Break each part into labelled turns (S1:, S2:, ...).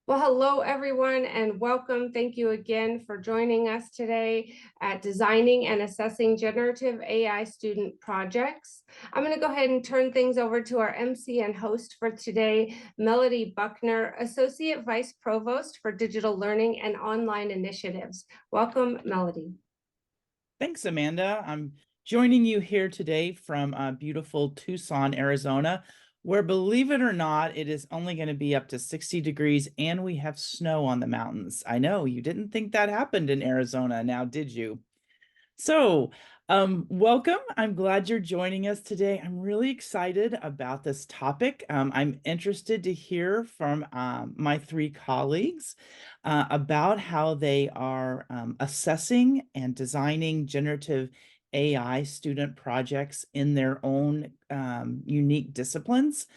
S1: Well, hello, everyone, and welcome. Thank you again for joining us today at Designing and Assessing Generative AI Student Projects. I'm going to go ahead and turn things over to our MC and host for today, Melody Buckner, Associate Vice Provost for Digital Learning and Online Initiatives. Welcome, Melody.
S2: Thanks, Amanda. I'm joining you here today from beautiful Tucson, Arizona, where, believe it or not, it is only going to be up to 60 degrees and we have snow on the mountains. I know you didn't think that happened in Arizona, now did you? So, welcome. I'm glad you're joining us today. I'm really excited about this topic. I'm interested to hear from my three colleagues about how they are assessing and designing generative AI student projects in their own unique disciplines.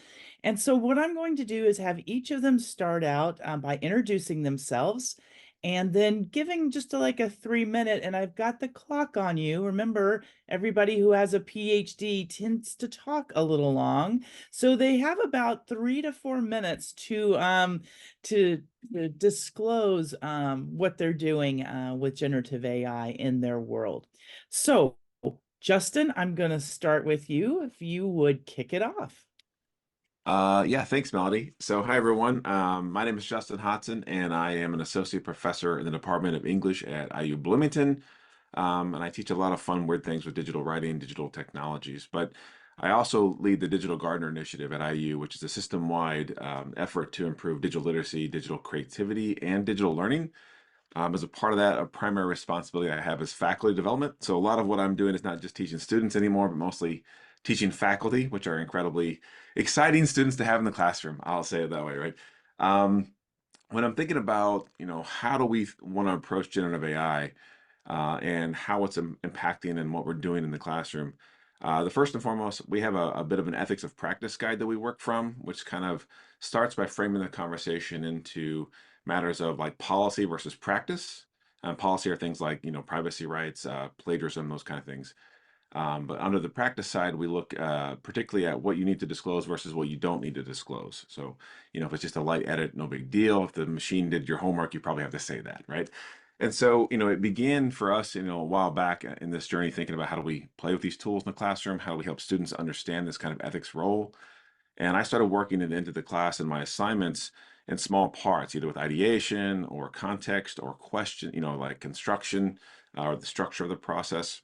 S2: And so what I'm going to do is have each of them start out by introducing themselves and then giving just like a 3 minute, and I've got the clock on you. Remember, everybody who has a PhD tends to talk a little long. So they have about 3 to 4 minutes to disclose what they're doing with generative AI in their world. So, Justin, I'm going to start with you if you would kick it off.
S3: Yeah, thanks, Melody. So, hi, everyone. My name is Justin Hodson, and I am an associate professor in the Department of English at IU Bloomington. And I teach a lot of fun, weird things with digital writing, digital technologies. But I also lead the Digital Gardener Initiative at IU, which is a system-wide effort to improve digital literacy, digital creativity, and digital learning. As a part of that, a primary responsibility I have is faculty development. So a lot of what I'm doing is not just teaching students anymore, but mostly teaching faculty, which are incredibly exciting students to have in the classroom. I'll say it that way, right? Um, when I'm thinking about, how do we want to approach generative AI and how it's impacting and what we're doing in the classroom, the first and foremost, we have a bit of an ethics of practice guide that we work from, which kind of starts by framing the conversation into matters of like policy versus practice. Policy are things like, privacy rights, plagiarism, those kind of things. But under the practice side, we look particularly at what you need to disclose versus what you don't need to disclose. So, if it's just a light edit, no big deal. If the machine did your homework, you probably have to say that, right? And so, it began for us, a while back in this journey, thinking about how do we play with these tools in the classroom? How do we help students understand this kind of ethics role? And I started working it into the class and my assignments in small parts, either with ideation or context or question, like construction or the structure of the process,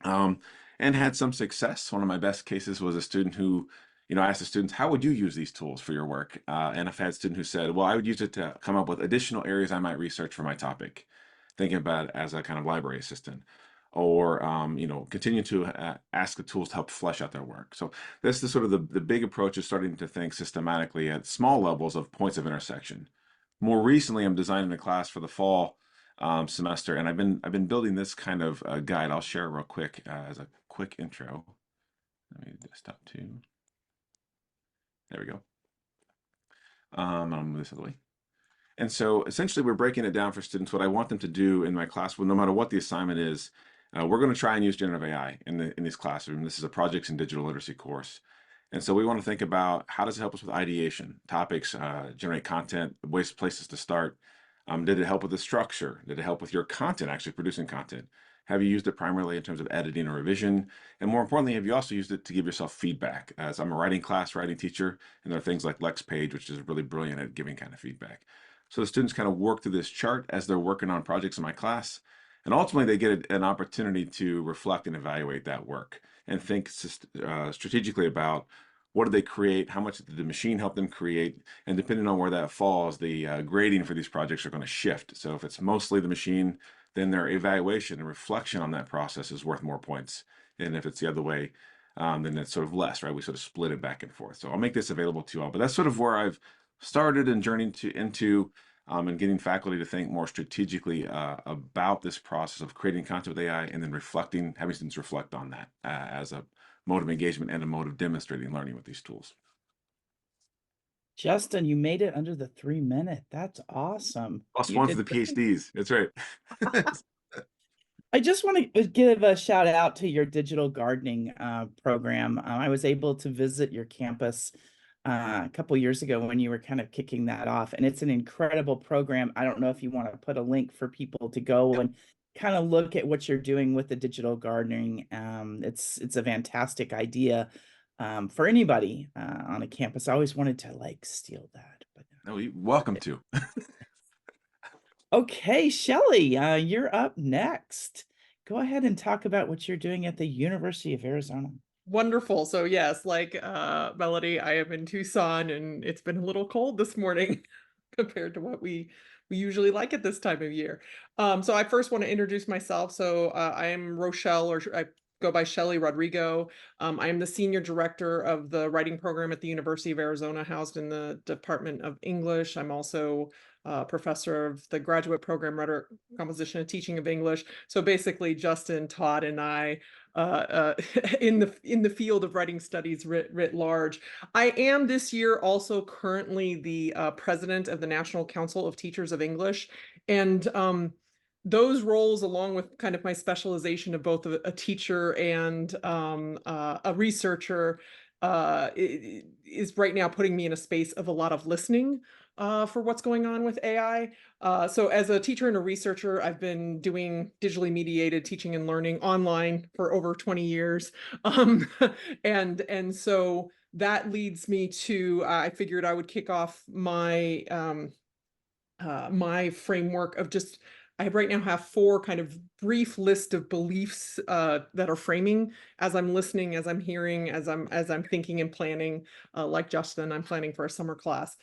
S3: um, and had some success. One of my best cases was a student who, asked the students, how would you use these tools for your work? And I've had a student who said, well, I would use it to come up with additional areas I might research for my topic, thinking about it as a kind of library assistant, or, continue to ask the tools to help flesh out their work. So this is sort of the big approach is starting to think systematically at small levels of points of intersection. More recently, I'm designing a class for the fall semester, and I've been building this kind of guide. I'll share real quick as a quick intro. Let me desktop two. There we go. I'll move this other way. And so essentially, we're breaking it down for students. What I want them to do in my class, well, no matter what the assignment is, we're going to try and use generative AI in this classroom. This is a projects in digital literacy course. And so we want to think about how does it help us with ideation, topics, generate content, ways, places to start. Did it help with the structure? Did it help with your content, actually producing content? Have you used it primarily in terms of editing or revision? And more importantly, have you also used it to give yourself feedback? As I'm a writing teacher, and there are things like LexPage, which is really brilliant at giving kind of feedback. So the students kind of work through this chart as they're working on projects in my class. And ultimately, they get an opportunity to reflect and evaluate that work and think strategically about what did they create, how much did the machine help them create, and depending on where that falls, the grading for these projects are going to shift. So if it's mostly the machine, then their evaluation and reflection on that process is worth more points. And if it's the other way, then it's sort of less, right? We sort of split it back and forth. So I'll make this available to you all. But that's sort of where I've started and journeyed into and getting faculty to think more strategically about this process of creating content with AI and then reflecting, having students reflect on that as a mode of engagement and a mode of demonstrating learning with these tools.
S2: Justin, you made it under the 3 minute. That's awesome.
S3: Plus
S2: You
S3: one for
S2: did
S3: the
S2: great.
S3: PhDs. That's right.
S2: I just want to give a shout out to your digital gardening program. I was able to visit your campus a couple years ago when you were kind of kicking that off, and it's an incredible program. I don't know if you want to put a link for people to go and kind of look at what you're doing with the digital gardening. It's a fantastic idea for anybody on a campus. I always wanted to like steal that, but
S3: No, you're welcome to.
S2: okay, Shelley, you're up next. Go ahead and talk about what you're doing at the University of Arizona.
S4: Wonderful. So yes, like Melody, I am in Tucson and it's been a little cold this morning compared to what we usually like at this time of year. So I first want to introduce myself. So I am Rochelle, or I go by Shelley Rodrigo. I am the senior director of the writing program at the University of Arizona, housed in the Department of English. I'm also professor of the graduate program, Rhetoric, Composition, and Teaching of English. So basically, Justin, Todd, and I in the field of writing studies writ large. I am this year also currently the president of the National Council of Teachers of English, and those roles, along with kind of my specialization of both a teacher and a researcher, is right now putting me in a space of a lot of listening for what's going on with AI. So as a teacher and a researcher, I've been doing digitally mediated teaching and learning online for over 20 years. And so that leads me to, I figured I would kick off my my framework of just, I right now have 4 kind of brief list of beliefs that are framing as I'm listening, as I'm hearing, as I'm thinking and planning. Like Justin, I'm planning for a summer class.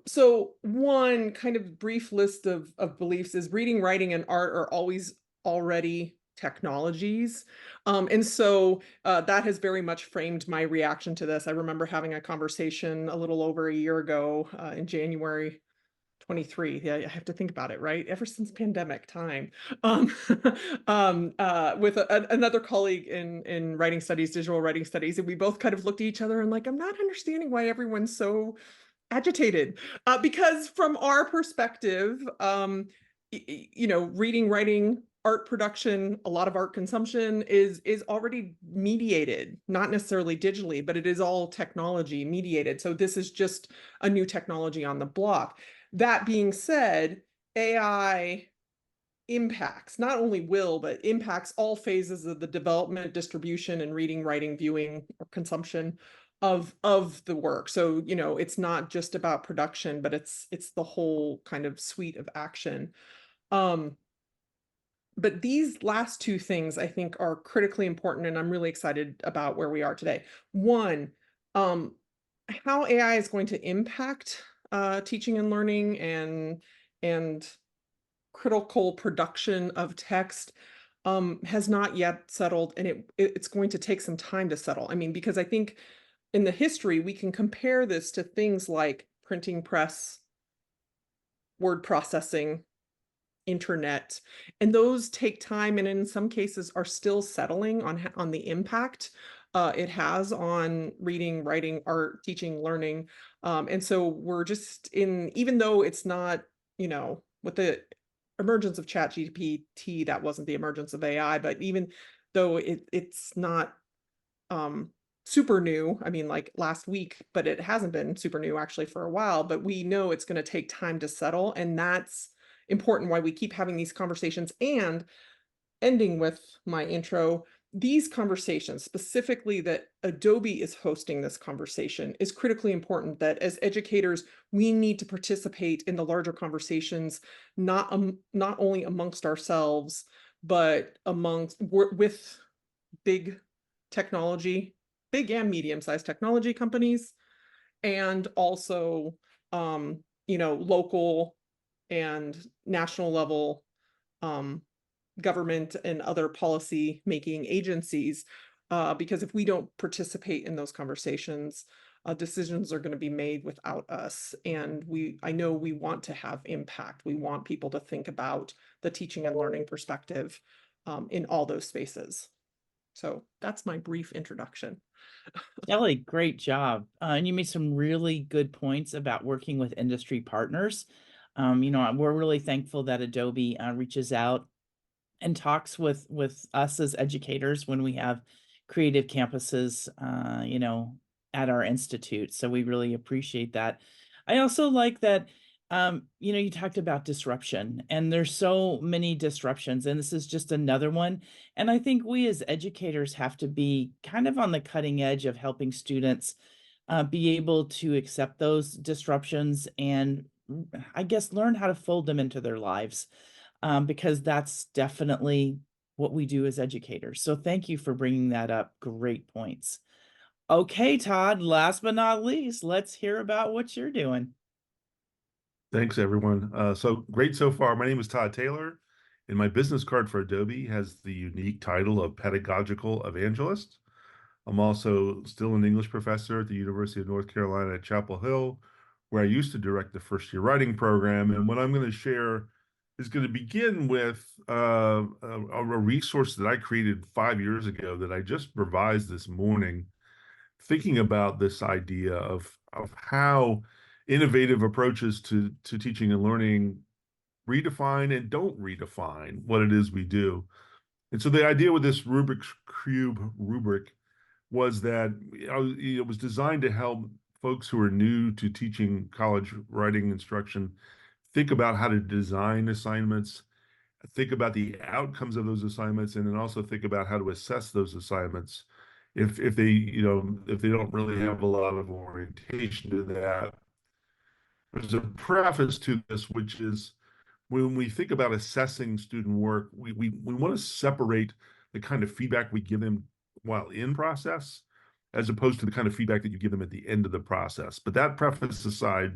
S4: So one kind of brief list of beliefs is reading, writing, and art are always already technologies. And so that has very much framed my reaction to this. I remember having a conversation a little over a year ago in January 23. Yeah, I have to think about it, right? Ever since pandemic time, with another colleague in writing studies, digital writing studies, and we both kind of looked at each other and like, I'm not understanding why everyone's so agitated, because from our perspective, you know, reading, writing, art production, a lot of art consumption is already mediated, not necessarily digitally, but it is all technology mediated. So this is just a new technology on the block. That being said, AI impacts, not only will, but impacts all phases of the development, distribution, and reading, writing, viewing, or consumption of the work. So, you know, it's not just about production, but it's the whole kind of suite of action. But these last 2 things I think are critically important, and I'm really excited about where we are today. One, how AI is going to impact teaching and learning and critical production of text has not yet settled, and it's going to take some time to settle. I mean, because I think in the history, we can compare this to things like printing press, word processing, internet, and those take time, and in some cases are still settling on the impact it has on reading, writing, art, teaching, learning. And so we're just in, even though it's not, you know, with the emergence of ChatGPT, that wasn't the emergence of AI, but even though it's not super new, I mean, like last week, but it hasn't been super new actually for a while, but we know it's going to take time to settle, and that's important why we keep having these conversations. And ending with my intro, these conversations, specifically that Adobe is hosting this conversation, is critically important, that as educators, we need to participate in the larger conversations, not only amongst ourselves, but with big technology, big and medium-sized technology companies, and also, you know, local and national level government and other policy making agencies, because if we don't participate in those conversations, decisions are going to be made without us. And I know we want to have impact. We want people to think about the teaching and learning perspective in all those spaces. So that's my brief introduction.
S2: Shelley, great job. And you made some really good points about working with industry partners. You know, we're really thankful that Adobe reaches out and talks with us as educators when we have creative campuses, you know, at our institute. So we really appreciate that. I also like that, you talked about disruption, and there's so many disruptions, and this is just another one. And I think we as educators have to be kind of on the cutting edge of helping students be able to accept those disruptions and I guess learn how to fold them into their lives, because that's definitely what we do as educators. So thank you for bringing that up. Great points. Okay, Todd, last but not least, let's hear about what you're doing.
S5: Thanks, everyone. So great so far. My name is Todd Taylor, and my business card for Adobe has the unique title of Pedagogical Evangelist. I'm also still an English professor at the University of North Carolina at Chapel Hill, where I used to direct the first-year writing program. And what I'm going to share is going to begin with a resource that I created 5 years ago that I just revised this morning, thinking about this idea of how innovative approaches to teaching and learning redefine and don't redefine what it is we do. And so the idea with this Rubik's Cube rubric was that it was designed to help folks who are new to teaching college writing instruction think about how to design assignments, think about the outcomes of those assignments, and then also think about how to assess those assignments if they if they don't really have a lot of orientation to that. There's a preface to this, which is when we think about assessing student work, we want to separate the kind of feedback we give them while in process, as opposed to the kind of feedback that you give them at the end of the process. But that preface aside,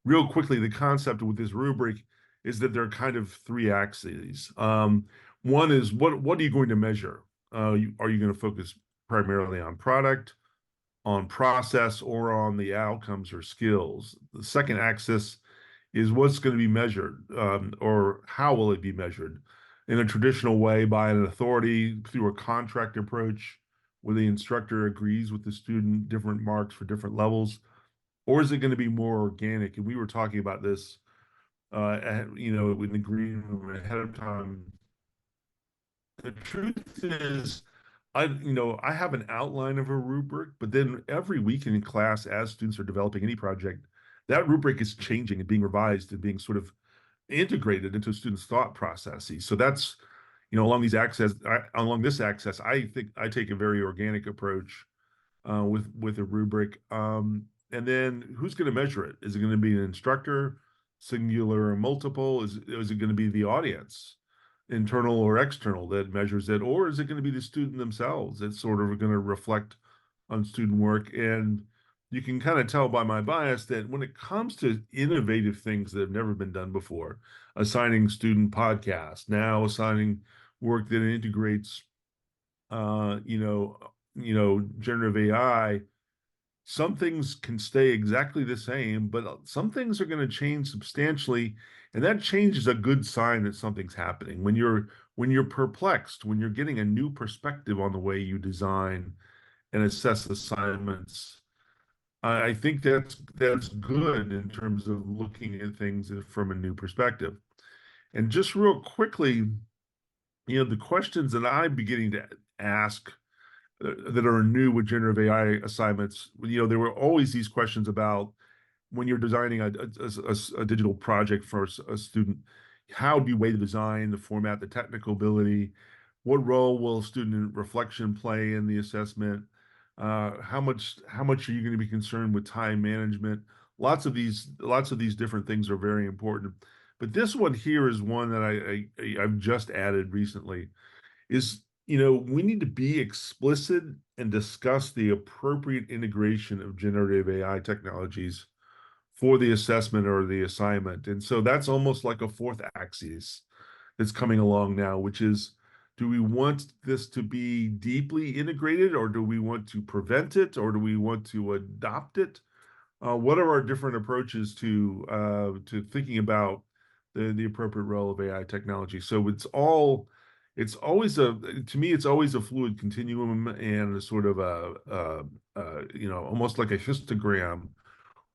S5: real quickly, the concept with this rubric is that there are kind of three axes. One is what are you going to measure? Are you going to focus primarily on product, on process, or on the outcomes or skills? The second axis is what's going to be measured, or how will it be measured? In a traditional way, by an authority through a contract approach, where the instructor agrees with the student, different marks for different levels, or is it going to be more organic? And we were talking about this, in the green room ahead of time. The truth is, I have an outline of a rubric, but then every week in class, as students are developing any project, that rubric is changing and being revised and being sort of integrated into students' thought processes. So that's, along this axis, I think I take a very organic approach with a rubric. And then who's going to measure it? Is it going to be an instructor, singular or multiple? Is it going to be the audience, internal or external, that measures it? Or is it going to be the student themselves that's sort of going to reflect on student work? And you can kind of tell by my bias that when it comes to innovative things that have never been done before, assigning student podcasts, now assigning work that integrates, generative AI, some things can stay exactly the same, but some things are going to change substantially, and that change is a good sign that something's happening. When you're perplexed, when you're getting a new perspective on the way you design and assess assignments, I think that's good in terms of looking at things from a new perspective. And just real quickly, the questions that I'm beginning to ask that are new with generative AI assignments, there were always these questions about when you're designing a digital project for a student, how do you weigh the design, the format, the technical ability? What role will student reflection play in the assessment? How much are you going to be concerned with time management? Lots of these different things are very important. But this one here is one that I've just added recently. Is we need to be explicit and discuss the appropriate integration of generative AI technologies for the assessment or the assignment. And so that's almost like a fourth axis that's coming along now, which is, do we want this to be deeply integrated, or do we want to prevent it, or do we want to adopt it? What are our different approaches to thinking about the appropriate role of AI technology? So to me, it's always a fluid continuum and a sort of almost like a histogram,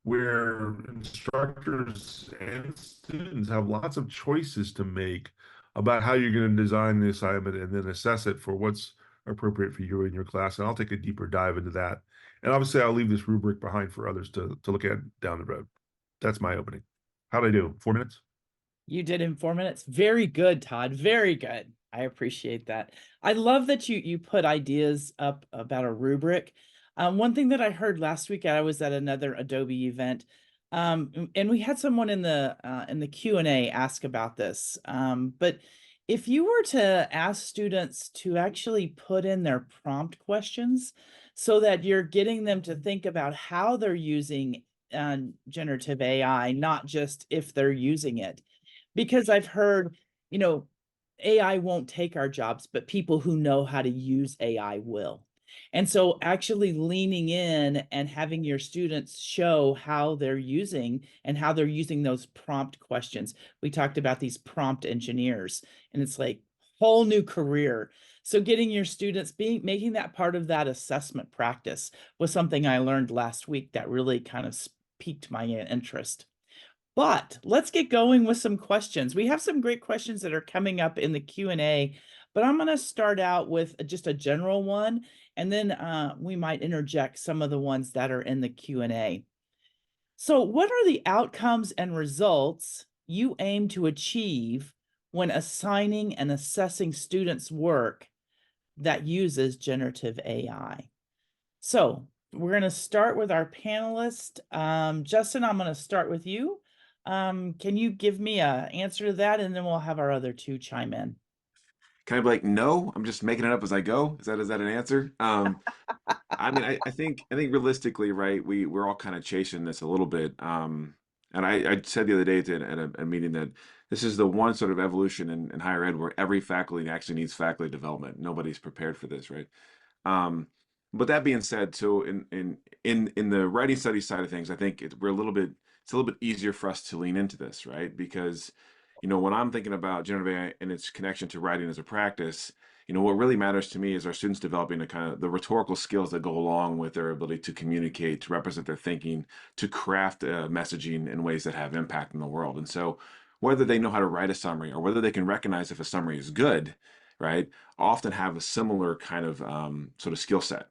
S5: where instructors and students have lots of choices to make about how you're going to design the assignment and then assess it for what's appropriate for you in your class. And I'll take a deeper dive into that And obviously, I'll leave this rubric behind for others to look at down the road. That's my opening. How'd I do? 4 minutes?
S2: You did in 4 minutes. Very good, Todd. Very good. I appreciate that. I love that you put ideas up about a rubric. One thing that I heard last week, I was at another Adobe event, and we had someone in the Q&A ask about this. But if you were to ask students to actually put in their prompt questions so that you're getting them to think about how they're using generative AI, not just if they're using it. Because I've heard, AI won't take our jobs, but people who know how to use AI will. And so actually leaning in and having your students show how they're using and how they're using those prompt questions. We talked about these prompt engineers, and it's like whole new career. So getting your students making that part of that assessment practice was something I learned last week that really kind of piqued my interest. But let's get going with some questions. We have some great questions that are coming up in the Q&A, but I'm going to start out with just a general one, and then we might interject some of the ones that are in the Q&A. So what are the outcomes and results you aim to achieve when assigning and assessing students' work that uses generative AI? So we're going to start with our panelist. Justin, I'm going to start with you. Can you give me an answer to that, and then we'll have our other two chime in?
S3: Kind of like, no, I'm just making it up as I go. Is that an answer? I mean, I think realistically, right, we're all kind of chasing this a little bit. And I said the other day at a meeting that this is the one sort of evolution in higher ed where every faculty actually needs faculty development. Nobody's prepared for this, right? Um, but that being said, so in the writing study side of things, I think it's a little bit easier for us to lean into this, right? Because when I'm thinking about generative AI and its connection to writing as a practice, what really matters to me is our students developing the kind of the rhetorical skills that go along with their ability to communicate, to represent their thinking, to craft messaging in ways that have impact in the world. And so, whether they know how to write a summary or whether they can recognize if a summary is good, right, often have a similar kind of sort of skill set.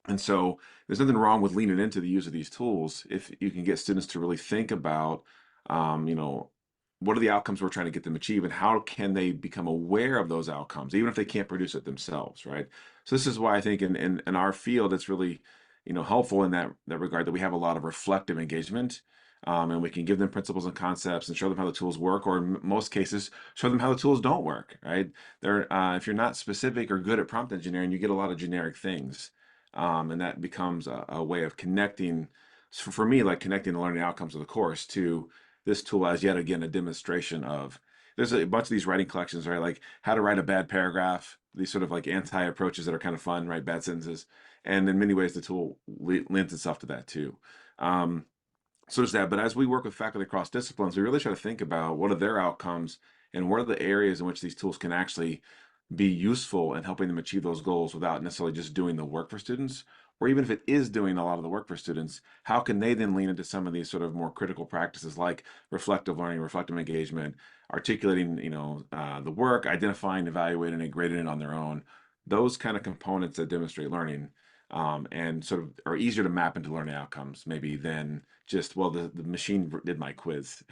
S3: And so there's nothing wrong with leaning into the use of these tools if you can get students to really think about, um, you know, what are the outcomes we're trying to get them to achieve, and how can they become aware of those outcomes, even if they can't produce it themselves, right? So this is why I think in our field, it's really, helpful in that regard that we have a lot of reflective engagement, and we can give them principles and concepts and show them how the tools work, or in most cases, show them how the tools don't work, right? If you're not specific or good at prompt engineering, you get a lot of generic things. And that becomes a way of connecting, for me, like connecting the learning outcomes of the course to this tool as yet again a demonstration of. There's a bunch of these writing collections, right? Like how to write a bad paragraph, these sort of like anti approaches that are kind of fun, right? Bad sentences. And in many ways, the tool lends itself to that too. Um, so there's that. But as we work with faculty across disciplines, we really try to think about what are their outcomes and what are the areas in which these tools can actually be useful in helping them achieve those goals without necessarily just doing the work for students. Or even if it is doing a lot of the work for students, how can they then lean into some of these sort of more critical practices like reflective learning, reflective engagement, articulating, the work, identifying, evaluating, and grading it on their own. Those kind of components that demonstrate learning, and sort of are easier to map into learning outcomes maybe than just, well, the machine did my quiz,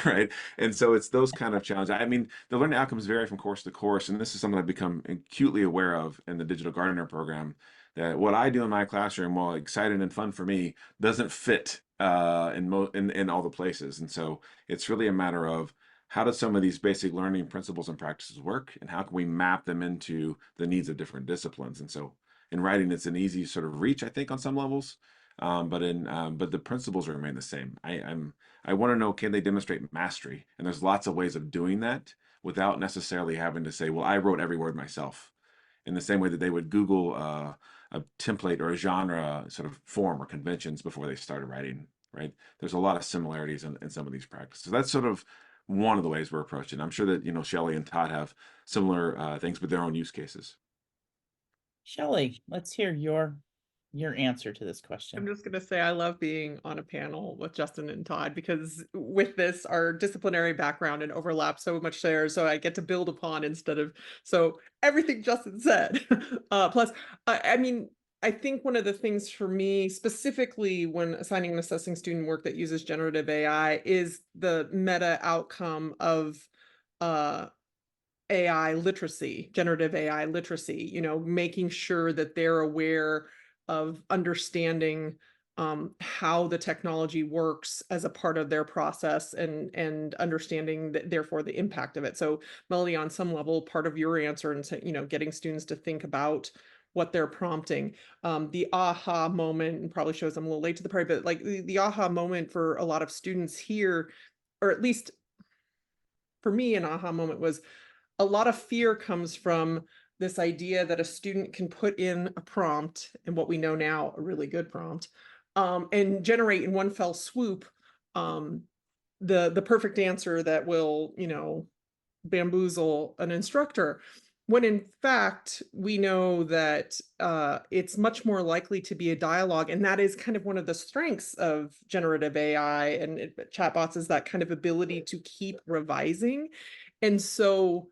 S3: right? And so it's those kind of challenges. I mean, the learning outcomes vary from course to course, and this is something I've become acutely aware of in the Digital Gardener program, that what I do in my classroom, while exciting and fun for me, doesn't fit in all the places. And so it's really a matter of how do some of these basic learning principles and practices work, and how can we map them into the needs of different disciplines. And so in writing, it's an easy sort of reach, I think, on some levels, but the principles remain the same. I want to know, can they demonstrate mastery? And there's lots of ways of doing that without necessarily having to say, well, I wrote every word myself. In the same way that they would Google a template or a genre sort of form or conventions before they started writing, right? There's a lot of similarities in some of these practices. That's sort of one of the ways we're approaching. I'm sure that, Shelley and Todd have similar things with their own use cases.
S2: Shelley, let's hear your answer to this
S4: I'm
S2: question.
S4: just going to say I love being on a panel with Justin and Todd, because with this, our disciplinary background and overlap so much there. So I get to build upon instead of, so everything Justin said. Plus, I mean, I think one of the things for me, specifically when assigning and assessing student work that uses generative AI, is the meta outcome of uh, AI literacy, generative AI literacy, making sure that they're aware of understanding how the technology works as a part of their process, and understanding that, therefore, the impact of it. So, Melody, on some level, part of your answer, and getting students to think about what they're prompting, the aha moment, and probably shows I'm a little late to the party, but like the aha moment for a lot of students here, or at least for me, an aha moment was a lot of fear comes from this idea that a student can put in a prompt, and what we know now, a really good prompt, and generate in one fell swoop um, the perfect answer that will, bamboozle an instructor. When in fact, we know that it's much more likely to be a dialogue. And that is kind of one of the strengths of generative AI and chatbots, is that kind of ability to keep revising. And so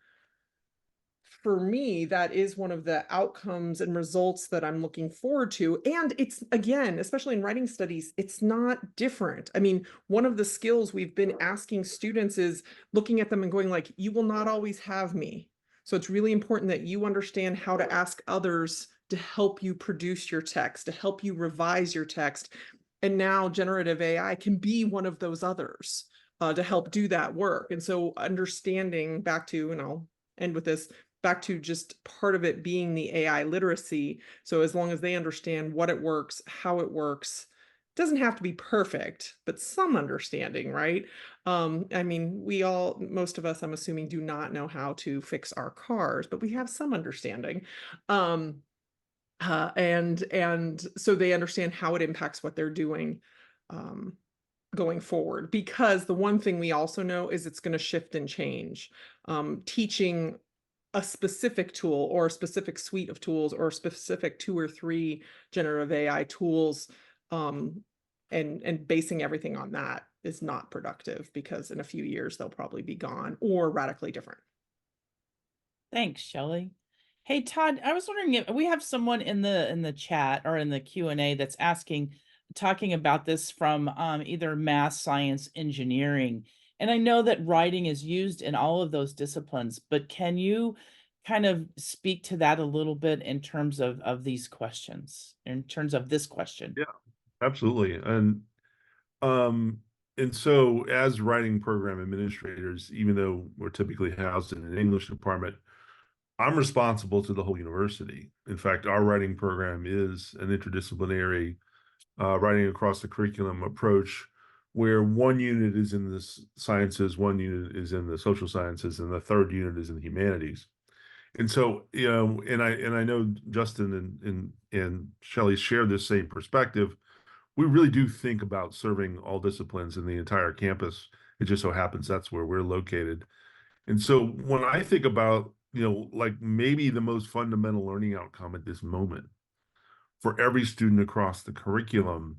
S4: for me, that is one of the outcomes and results that I'm looking forward to. And it's, again, especially in writing studies, it's not different. I mean, one of the skills we've been asking students is looking at them and going like, you will not always have me. So it's really important that you understand how to ask others to help you produce your text, to help you revise your text. And now generative AI can be one of those others to help do that work. And so understanding, back to, and I'll end with this, back to just part of it being the AI literacy. So as long as they understand what it works, how it works, it doesn't have to be perfect, but some understanding, right? I mean, most of us, I'm assuming, do not know how to fix our cars, but we have some understanding. And so they understand how it impacts what they're doing going forward, because the one thing we also know is it's going to shift and change. Teaching a specific tool or a specific suite of tools or specific 2 or 3 generative AI tools, and basing everything on that is not productive, because in a few years they'll probably be gone or radically different.
S2: Thanks, Shelley. Hey, Todd, I was wondering if we have someone in the chat or in the Q&A that's talking about this from either math, science, engineering. And I know that writing is used in all of those disciplines, but can you kind of speak to that a little bit in terms of these questions, in terms of this question?
S5: Yeah, absolutely. Um, and so as writing program administrators, even though we're typically housed in an English department, I'm responsible to the whole university. In fact, our writing program is an interdisciplinary writing across the curriculum approach, where one unit is in the sciences, one unit is in the social sciences, and the third unit is in the humanities. And so, and I know Justin and Shelley share this same perspective. We really do think about serving all disciplines in the entire campus. It just so happens that's where we're located. And so when I think about, like maybe the most fundamental learning outcome at this moment for every student across the curriculum,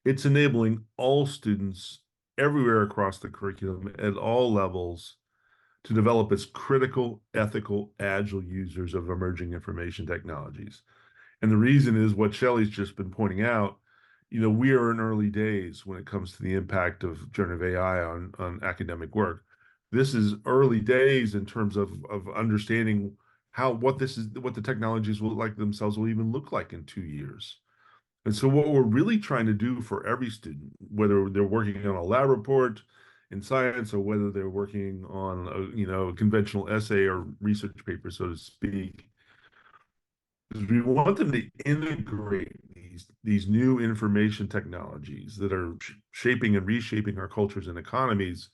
S5: it's enabling all students everywhere across the curriculum at all levels to develop as critical, ethical, agile users of emerging information technologies. And the reason is what Shelley's just been pointing out. We are in early days when it comes to the impact of generative AI on academic work. This is early days in terms of understanding what the technologies will like themselves will even look like in 2 years. And so what we're really trying to do for every student, whether they're working on a lab report in science or whether they're working on a conventional essay or research paper, so to speak, is we want them to integrate these new information technologies that are shaping and reshaping our cultures and economies,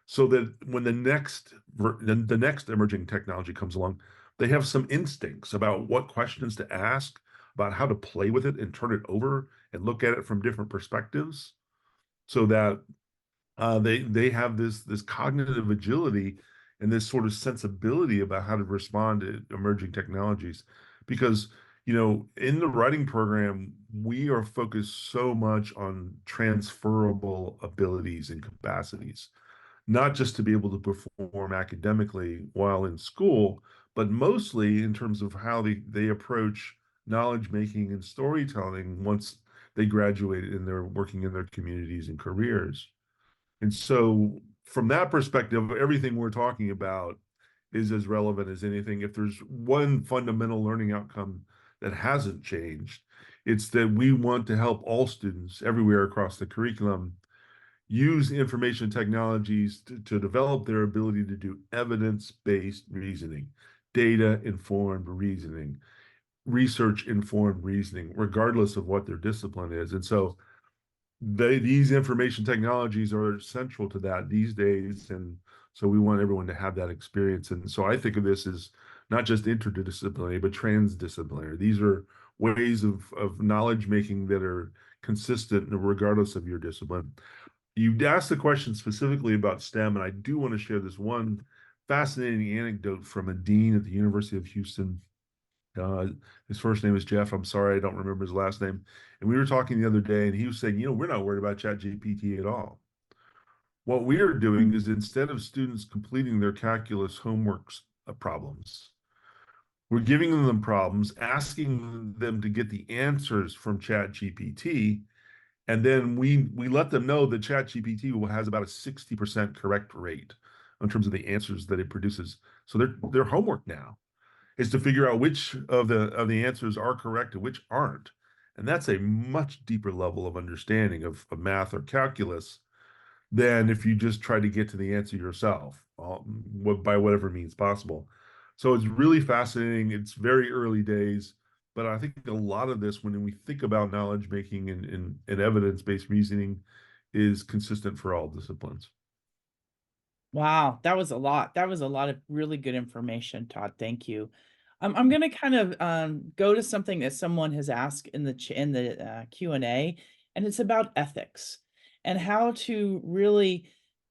S5: so that when the next emerging technology comes along, they have some instincts about what questions to ask, about how to play with it and turn it over and look at it from different perspectives, so that they have this cognitive agility and this sort of sensibility about how to respond to emerging technologies. Because in the writing program, we are focused so much on transferable abilities and capacities, not just to be able to perform academically while in school, but mostly in terms of how they approach knowledge making and storytelling once they graduate and they're working in their communities and careers. And so from that perspective, everything we're talking about is as relevant as anything. If there's one fundamental learning outcome that hasn't changed, it's that we want to help all students everywhere across the curriculum use information technologies to develop their ability to do evidence-based reasoning, data-informed reasoning, research-informed reasoning, regardless of what their discipline is. And so these information technologies are central to that these days. And so we want everyone to have that experience. And so I think of this as not just interdisciplinary, but transdisciplinary. These are ways of knowledge making that are consistent regardless of your discipline. You asked the question specifically about STEM, and I do want to share this one fascinating anecdote from a dean at the University of Houston. His first name is Jeff. I'm sorry, I don't remember his last name. And we were talking the other day, and he was saying, we're not worried about ChatGPT at all. What we are doing is instead of students completing their calculus homework problems, we're giving them problems, asking them to get the answers from ChatGPT, and then we let them know that ChatGPT has about a 60% correct rate in terms of the answers that it produces. So their homework now is to figure out which of the answers are correct and which aren't. And that's a much deeper level of understanding of math or calculus than if you just try to get to the answer yourself by whatever means possible. So it's really fascinating. It's very early days, but I think a lot of this, when we think about knowledge making and evidence-based reasoning, is consistent for all disciplines.
S2: Wow, that was a lot. That was a lot of really good information, Todd. Thank you. I'm going to kind of go to something that someone has asked in the Q&A, and it's about ethics and how to really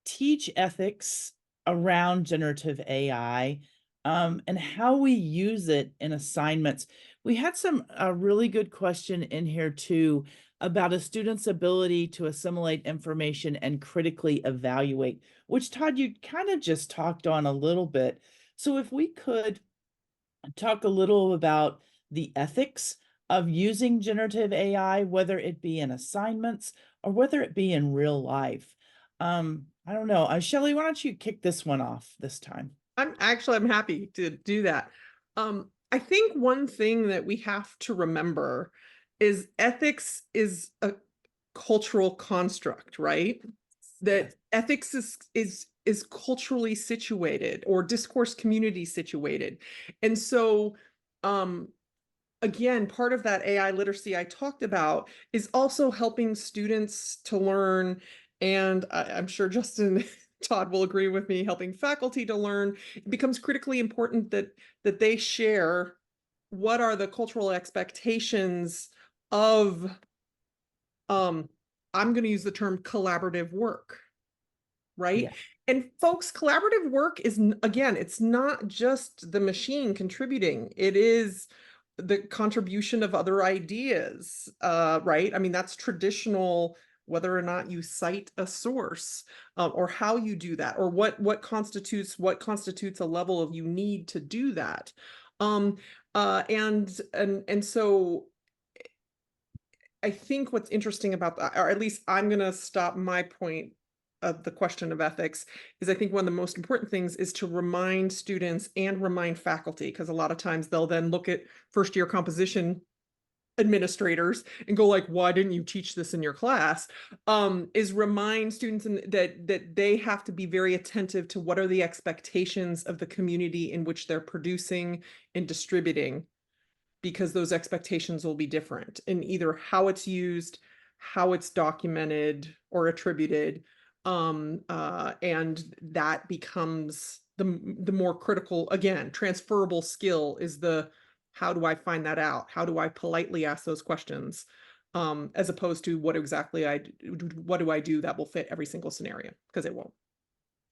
S2: teach ethics around generative AI, and how we use it in assignments. We had a really good question in here too about a student's ability to assimilate information and critically evaluate, which Todd, you kind of just talked on a little bit. So if we could talk a little about the ethics of using generative AI, whether it be in assignments or whether it be in real life. I don't know. Shelley, why don't you kick this one off this time?
S4: I'm happy to do that. I think one thing that we have to remember is ethics is a cultural construct, right? That ethics is culturally situated or discourse community situated. And so again, part of that AI literacy I talked about is also helping students to learn, and I'm sure Justin Todd will agree with me, helping faculty to learn. It becomes critically important that they share what are the cultural expectations of I'm going to use the term collaborative work, right?
S2: Yeah.
S4: And folks, collaborative work is, again, it's not just the machine contributing. It is the contribution of other ideas, right? I mean, that's traditional, whether or not you cite a source, or how you do that, or what constitutes a level of you need to do that. And so I think what's interesting about that, or at least I'm going to stop my point of the question of ethics, is I think one of the most important things is to remind students and remind faculty, because a lot of times they'll then look at first year composition administrators and go like, why didn't you teach this in your class? Is remind students that they have to be very attentive to what are the expectations of the community in which they're producing and distributing, because those expectations will be different in either how it's used, how it's documented or attributed. And that becomes the more critical, again, transferable skill is how do I find that out? How do I politely ask those questions? As opposed to what do I do that will fit every single scenario, because it won't.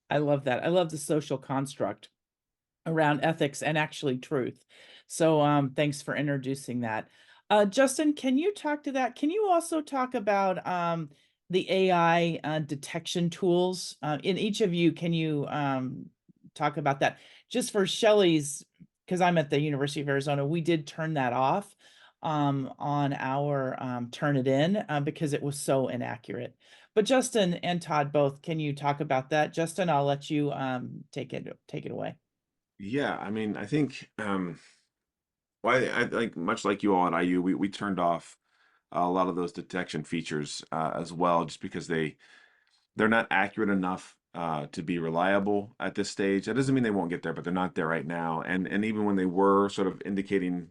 S2: I love that. I love the social construct around ethics and actually truth. So thanks for introducing that. Justin, can you talk to that? Can you also talk about the AI detection tools? In each of you, can you talk about that? Just for Shelley's, because I'm at the University of Arizona, we did turn that off. on our Turnitin because it was so inaccurate. But Justin and Todd both, can you talk about that? Justin, I'll let you take it away.
S3: Yeah, I mean, I think well, I like much like you all at IU, we turned off a lot of those detection features as well, just because they're not accurate enough to be reliable at this stage. That doesn't mean they won't get there, but they're not there right now. And even when they were sort of indicating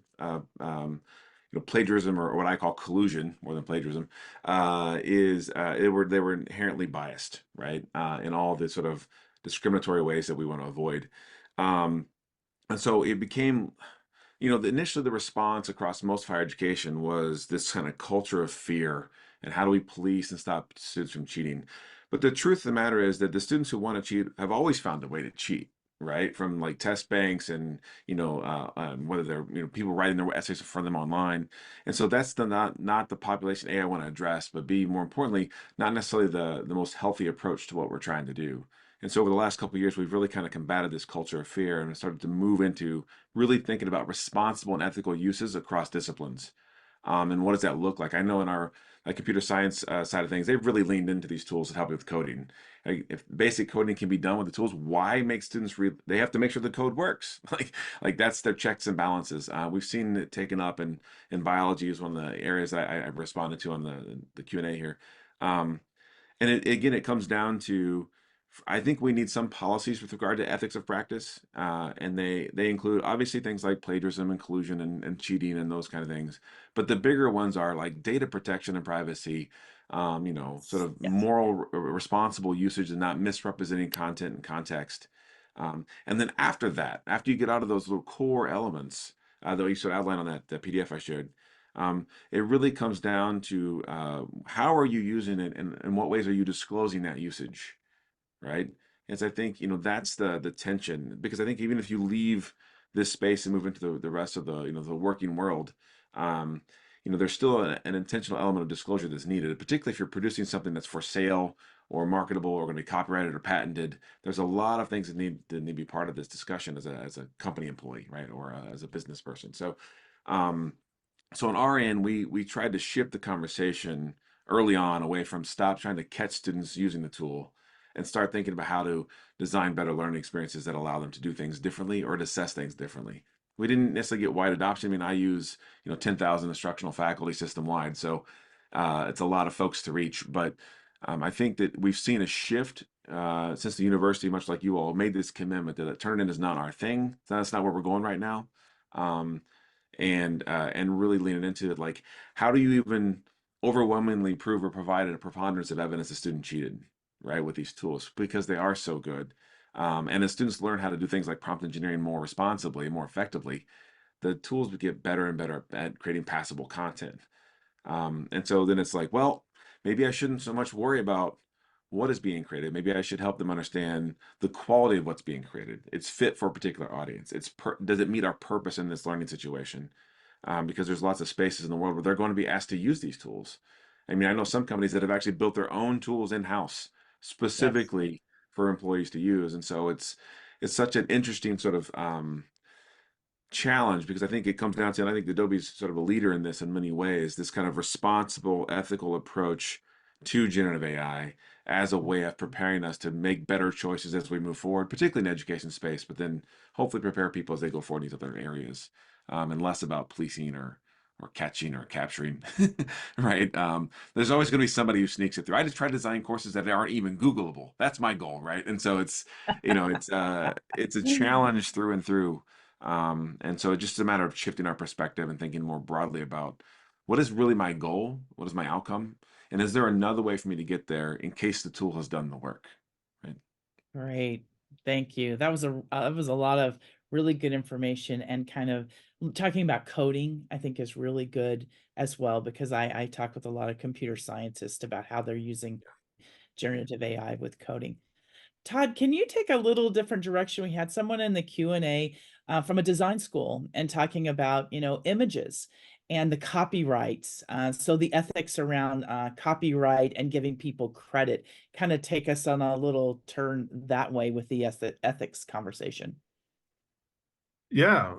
S3: plagiarism or what I call collusion more than plagiarism, they were inherently biased, right? In all the sort of discriminatory ways that we want to avoid. Um, and so it became, initially the response across most of higher education was this kind of culture of fear and how do we police and stop students from cheating. But the truth of the matter is that the students who want to cheat have always found a way to cheat, right? From like test banks and whether they're people writing their essays for them online. And so that's not the population A I want to address, but B, more importantly, not necessarily the most healthy approach to what we're trying to do. And so over the last couple of years, we've really kind of combated this culture of fear and started to move into really thinking about responsible and ethical uses across disciplines. And what does that look like? I know in our computer science side of things, they've really leaned into these tools to help with coding. If basic coding can be done with the tools, why make students they have to make sure the code works? like that's their checks and balances. We've seen it taken up in biology is one of the areas that I responded to on the Q&A here. And again, it comes down to, I think we need some policies with regard to ethics of practice, and they include obviously things like plagiarism and collusion and cheating and those kind of things. But the bigger ones are like data protection and privacy, sort of
S2: Yes.
S3: moral responsible usage and not misrepresenting content and context. And then after that, after you get out of those little core elements that you sort of outlined on that PDF I shared, it really comes down to how are you using it and in what ways are you disclosing that usage, right? And so I think, that's the tension, because I think even if you leave this space and move into the rest of the working world, um, there's still an intentional element of disclosure that's needed, particularly if you're producing something that's for sale or marketable or going to be copyrighted or patented. There's a lot of things that need to be part of this discussion as a company employee, right? Or as a business person. Um, so on our end, we tried to shift the conversation early on away from stop trying to catch students using the tool and start thinking about how to design better learning experiences that allow them to do things differently or to assess things differently. We didn't necessarily get wide adoption. I mean, I use 10,000 instructional faculty system wide, so it's a lot of folks to reach. But I think that we've seen a shift since the university, much like you all, made this commitment that Turnitin is not our thing. That's not where we're going right now. Um, and really leaning into it, like how do you even overwhelmingly prove or provide a preponderance of evidence a student cheated, right, with these tools, because they are so good. And as students learn how to do things like prompt engineering more responsibly and more effectively, the tools would get better and better at creating passable content. And so then it's like, well, maybe I shouldn't so much worry about what is being created. Maybe I should help them understand the quality of what's being created. It's fit for a particular audience. Does it meet our purpose in this learning situation? Because there's lots of spaces in the world where they're going to be asked to use these tools. I mean, I know some companies that have actually built their own tools in-house
S2: Yes.
S3: specifically for employees to use. And so it's such an interesting sort of challenge, because I think it comes down to, and I think Adobe's sort of a leader in this in many ways, this kind of responsible, ethical approach to generative AI as a way of preparing us to make better choices as we move forward, particularly in the education space, but then hopefully prepare people as they go forward in these other areas, and less about policing or catching or capturing, right? There's always going to be somebody who sneaks it through. I just try to design courses that aren't even Googleable. That's my goal, right? And so it's a challenge through and through. And so it's just a matter of shifting our perspective and thinking more broadly about what is really my goal, what is my outcome, and is there another way for me to get there in case the tool has done the work, right?
S2: Great. Thank you. That was a lot of really good information, and kind of talking about coding, I think is really good as well, because I talk with a lot of computer scientists about how they're using generative AI with coding. Todd, can you take a little different direction? We had someone in the Q&A from a design school and talking about, images and the copyrights. So the ethics around copyright and giving people credit. Kind of take us on a little turn that way with the ethics conversation.
S5: Yeah,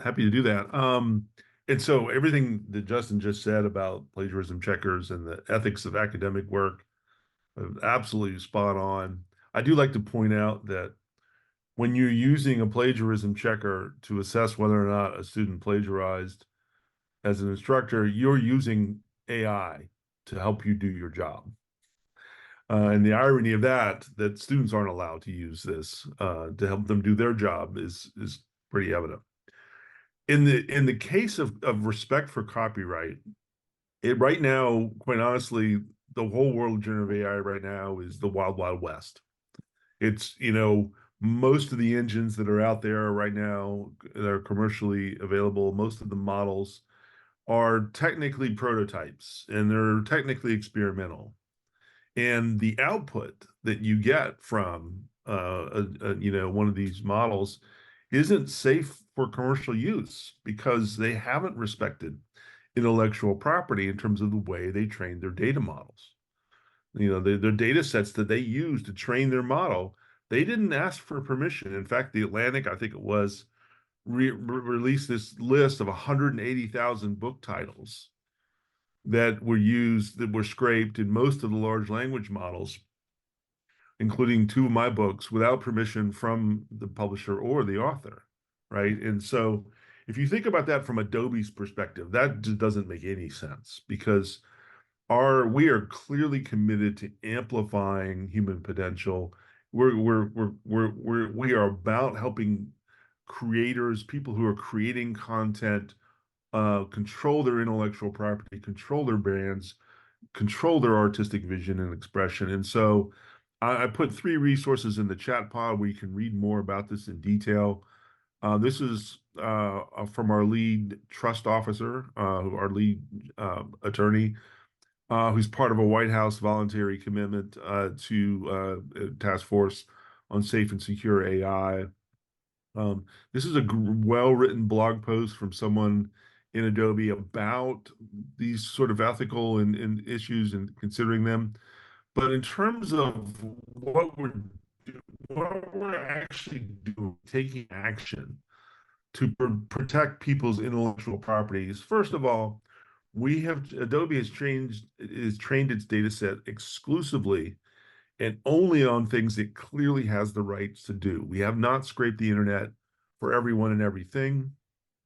S5: happy to do that. And so everything that Justin just said about plagiarism checkers and the ethics of academic work, absolutely spot on. I do like to point out that when you're using a plagiarism checker to assess whether or not a student plagiarized as an instructor, you're using AI to help you do your job. And the irony of that students aren't allowed to use this to help them do their job is pretty evident. In the case of respect for copyright, right now, quite honestly, the whole world of generative AI right now is the wild, wild west. It's, most of the engines that are out there right now that are commercially available, most of the models are technically prototypes and they're technically experimental. And the output that you get from one of these models isn't safe for commercial use because they haven't respected intellectual property in terms of the way they train their data models. Their data sets that they use to train their model, they didn't ask for permission. In fact, the Atlantic, I think it was, released this list of 180,000 book titles that were scraped in most of the large language models, including two of my books, without permission from the publisher or the author, right? And so if you think about that from Adobe's perspective, that just doesn't make any sense because we are clearly committed to amplifying human potential. We are about helping creators, people who are creating content, control their intellectual property, control their brands, control their artistic vision and expression. And so I put 3 resources in the chat pod where you can read more about this in detail. This is from our lead trust officer, our lead attorney, who's part of a White House voluntary commitment to task force on safe and secure AI. This is a well-written blog post from someone in Adobe about these sort of ethical and issues and considering them. But in terms of what we're actually doing, taking action to protect people's intellectual properties, first of all, Adobe has trained its data set exclusively and only on things it clearly has the rights to do. We have not scraped the internet for everyone and everything.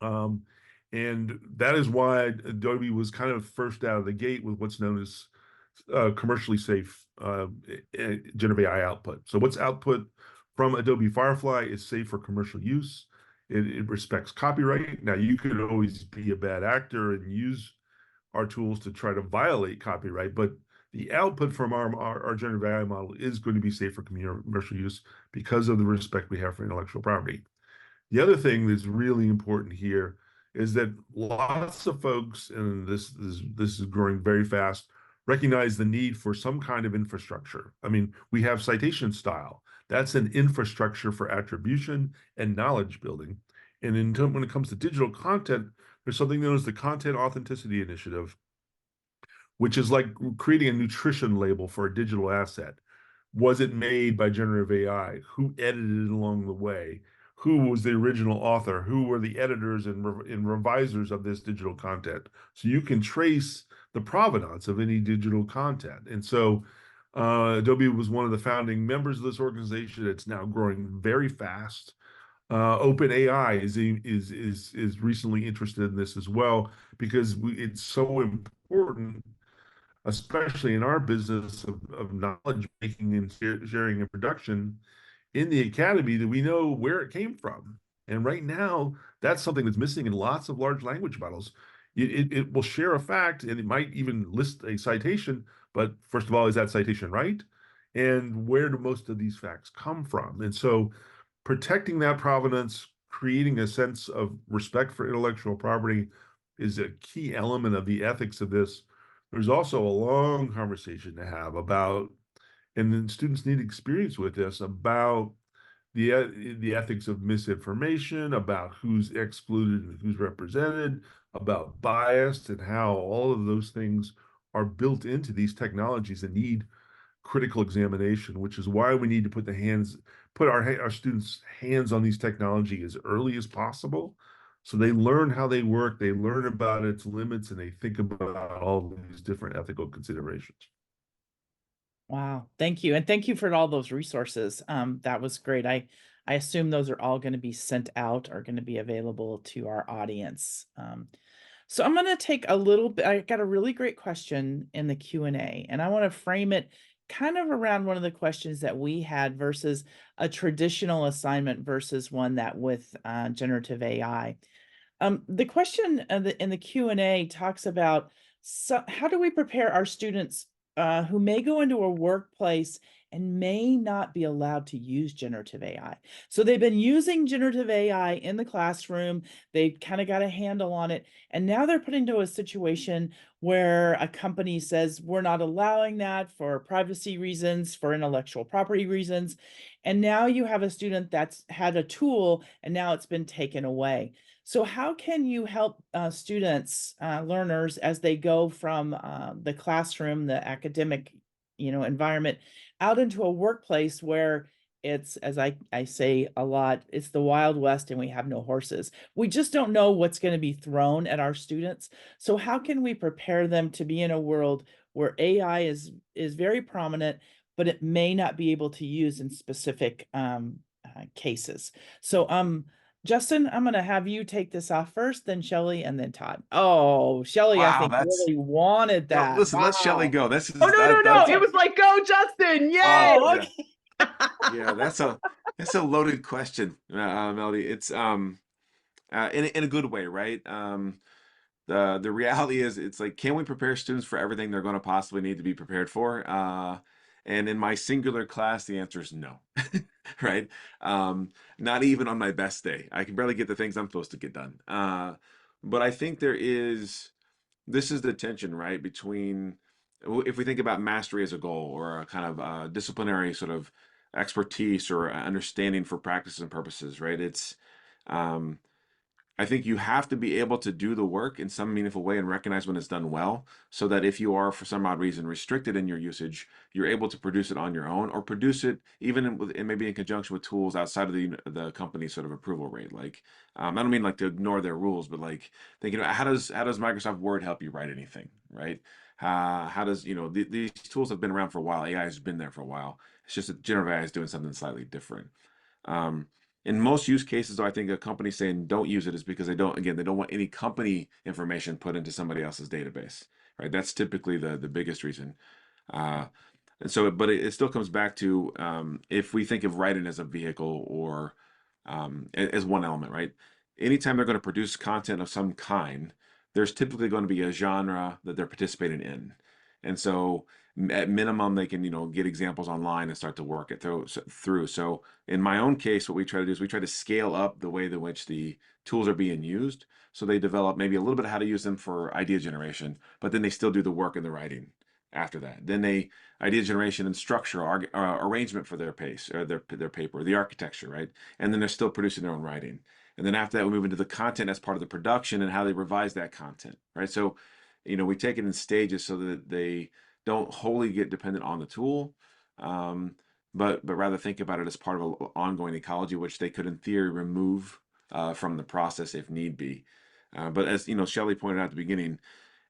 S5: And that is why Adobe was kind of first out of the gate with what's known as commercially safe generative AI output. So what's output from Adobe Firefly is safe for commercial use. It respects copyright. Now, you could always be a bad actor and use our tools to try to violate copyright, but the output from our generative AI model is going to be safe for commercial use because of the respect we have for intellectual property. The other thing that's really important here is that lots of folks, and this is growing very fast, recognize the need for some kind of infrastructure. I mean, we have citation style. That's an infrastructure for attribution and knowledge building. And when it comes to digital content, there's something known as the Content Authenticity Initiative, which is like creating a nutrition label for a digital asset. Was it made by generative AI? Who edited it along the way? Who was the original author? Who were the editors and revisers of this digital content? So you can trace the provenance of any digital content. And so Adobe was one of the founding members of this organization. It's now growing very fast. OpenAI is recently interested in this as well because it's so important, especially in our business of knowledge making and sharing and production in the academy, that we know where it came from. And right now, that's something that's missing in lots of large language models. It will share a fact and it might even list a citation, but first of all, is that citation right? And where do most of these facts come from? And so protecting that provenance, creating a sense of respect for intellectual property is a key element of the ethics of this. There's also a long conversation to have about, and then students need experience with this, about the ethics of misinformation, about who's excluded and who's represented, about bias and how all of those things are built into these technologies and need critical examination, which is why we need to put our students' hands on these technology as early as possible So they learn how they work, they learn about its limits, and they think about all these different ethical considerations.
S2: Wow, thank you. And thank you for all those resources. That was great. I assume those are all going to be sent out or going to be available to our audience. So I'm going to take a little bit, I got a really great question in the Q&A, and I want to frame it kind of around one of the questions that we had versus a traditional assignment versus one that with generative AI. The question in the Q&A talks about how do we prepare our students who may go into a workplace and may not be allowed to use generative AI. So they've been using generative AI in the classroom, they've kind of got a handle on it, and now they're put into a situation where a company says, we're not allowing that for privacy reasons, for intellectual property reasons. And now you have a student that's had a tool and now it's been taken away. So how can you help students, learners, as they go from the classroom, the academic, environment, out into a workplace where it's, as I say a lot, it's the Wild West and we have no horses. We just don't know what's going to be thrown at our students. So how can we prepare them to be in a world where AI is very prominent, but it may not be able to use in specific cases? So Justin, I'm going to have you take this off first, then Shelley, and then Todd. Oh, Shelley, I
S3: Wow,
S2: think
S3: that's
S2: really wanted that.
S3: listen. Let Shelley
S2: Wow.
S3: go. This
S4: Oh,
S3: is
S4: no, no,
S3: that.
S4: no.
S3: That's
S4: It was like, go, Justin. Yay.
S2: Oh,
S3: yeah,
S2: okay.
S3: yeah. That's a loaded question, Melody. It's in a good way, right? The reality is, it's like, can we prepare students for everything they're going to possibly need to be prepared for? And in my singular class, the answer is no, right? Not even on my best day. I can barely get the things I'm supposed to get done. But I think this is the tension, right? Between, if we think about mastery as a goal or a kind of disciplinary sort of expertise or understanding for practices and purposes, right? Um, I think you have to be able to do the work in some meaningful way and recognize when it's done well, so that if you are, for some odd reason, restricted in your usage, you're able to produce it on your own, or produce it even and maybe in conjunction with tools outside of the company's sort of approval rate. Like, I don't mean like to ignore their rules, but like thinking about how does Microsoft Word help you write anything, right? How does, these tools have been around for a while. AI has been there for a while. It's just that generative AI is doing something slightly different. Um, in most use cases, though, I think a company saying don't use it is because they don't want any company information put into somebody else's database, right? That's typically the biggest reason. Uh, and so, but it still comes back to, if we think of writing as a vehicle or as one element, right? Anytime they're going to produce content of some kind, there's typically going to be a genre that they're participating in. And so at minimum, they can, get examples online and start to work it through. So in my own case, what we try to do is we try to scale up the way in which the tools are being used. So they develop maybe a little bit of how to use them for idea generation, but then they still do the work and the writing after that. Then they idea generation and structure, arrangement for their pace or their paper, the architecture, right? And then they're still producing their own writing. And then after that, we move into the content as part of the production and how they revise that content, right? So, we take it in stages so that they don't wholly get dependent on the tool, but rather think about it as part of an ongoing ecology, which they could, in theory, remove from the process if need be. But as Shelley pointed out at the beginning,